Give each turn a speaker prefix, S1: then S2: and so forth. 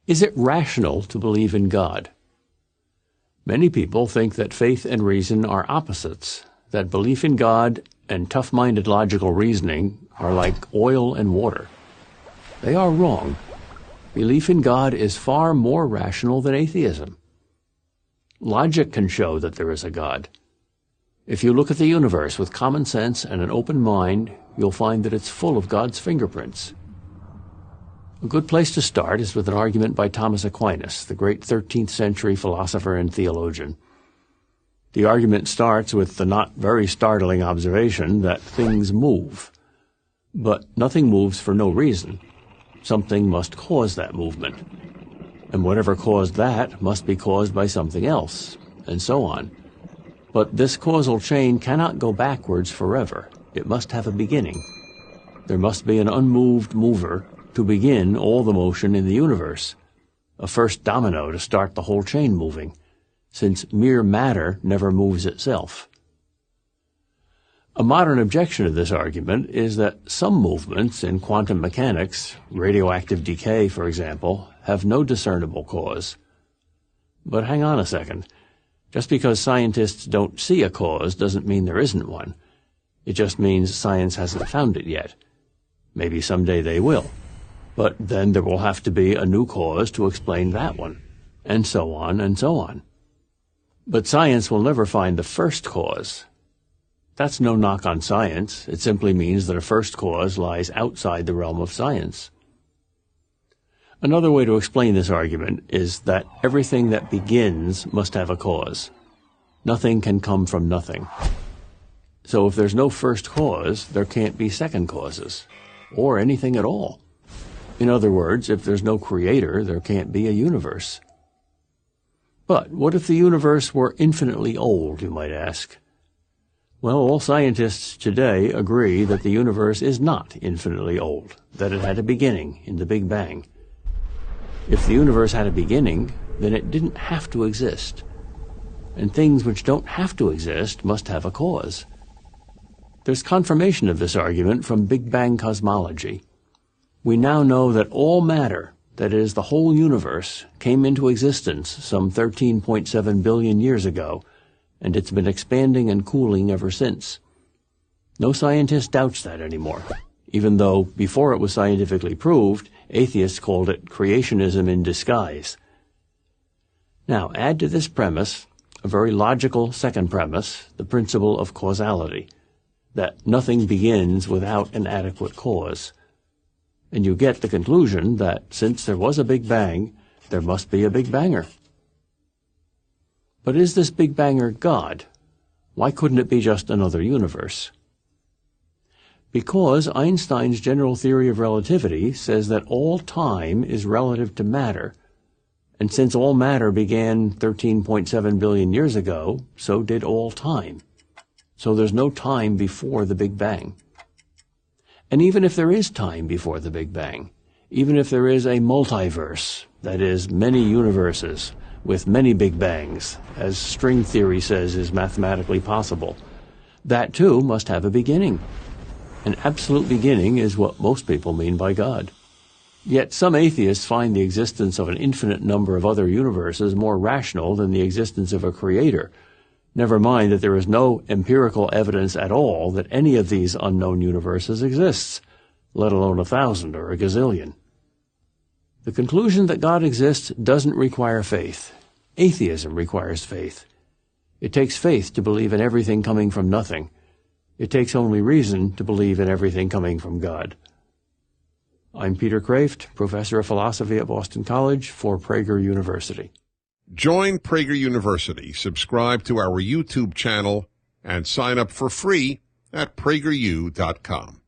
S1: Is it rational to believe in God? Many people think that faith and reason are opposites, that belief in God and tough-minded logical reasoning are like oil and water. They are wrong. Belief in God is far more rational than atheism. Logic can show that there is a God. If you look at the universe with common sense and an open mind, you'll find that it's full of God's fingerprints. A good place to start is with an argument by Thomas Aquinas, the great 13th century philosopher and theologian. The argument starts with the not very startling observation that things move. But nothing moves for no reason. Something must cause that movement. And whatever caused that must be caused by something else, and so on. But this causal chain cannot go backwards forever. It must have a beginning. There must be an unmoved mover to begin all the motion in the universe, a first domino to start the whole chain moving, since mere matter never moves itself. A modern objection to this argument is that some movements in quantum mechanics, radioactive decay, for example, have no discernible cause. But hang on a second. Just because scientists don't see a cause doesn't mean there isn't one. It just means science hasn't found it yet. Maybe someday they will. But then there will have to be a new cause to explain that one, and so on and so on. But science will never find the first cause. That's no knock on science. It simply means that a first cause lies outside the realm of science. Another way to explain this argument is that everything that begins must have a cause. Nothing can come from nothing. So if there's no first cause, there can't be second causes, or anything at all. In other words, if there's no creator, there can't be a universe. But what if the universe were infinitely old, you might ask? Well, all scientists today agree that the universe is not infinitely old, that it had a beginning in the Big Bang. If the universe had a beginning, then it didn't have to exist. And things which don't have to exist must have a cause. There's confirmation of this argument from Big Bang cosmology. We now know that all matter, that is, the whole universe, came into existence some 13.7 billion years ago, and it's been expanding and cooling ever since. No scientist doubts that anymore, even though, before it was scientifically proved, atheists called it creationism in disguise. Now, add to this premise a very logical second premise, the principle of causality, that nothing begins without an adequate cause. And you get the conclusion that since there was a Big Bang, there must be a Big Banger. But is this Big Banger God? Why couldn't it be just another universe? Because Einstein's general theory of relativity says that all time is relative to matter, and since all matter began 13.7 billion years ago, so did all time. So there's no time before the Big Bang. And even if there is time before the Big Bang, even if there is a multiverse, that is, many universes with many Big Bangs, as string theory says is mathematically possible, that too must have a beginning. An absolute beginning is what most people mean by God. Yet some atheists find the existence of an infinite number of other universes more rational than the existence of a creator. Never mind that there is no empirical evidence at all that any of these unknown universes exists, let alone 1,000 or a gazillion. The conclusion that God exists doesn't require faith. Atheism requires faith. It takes faith to believe in everything coming from nothing. It takes only reason to believe in everything coming from God. I'm Peter Kraft, professor of philosophy at Boston College for Prager University.
S2: Join Prager University, subscribe to our YouTube channel, and sign up for free at prageru.com.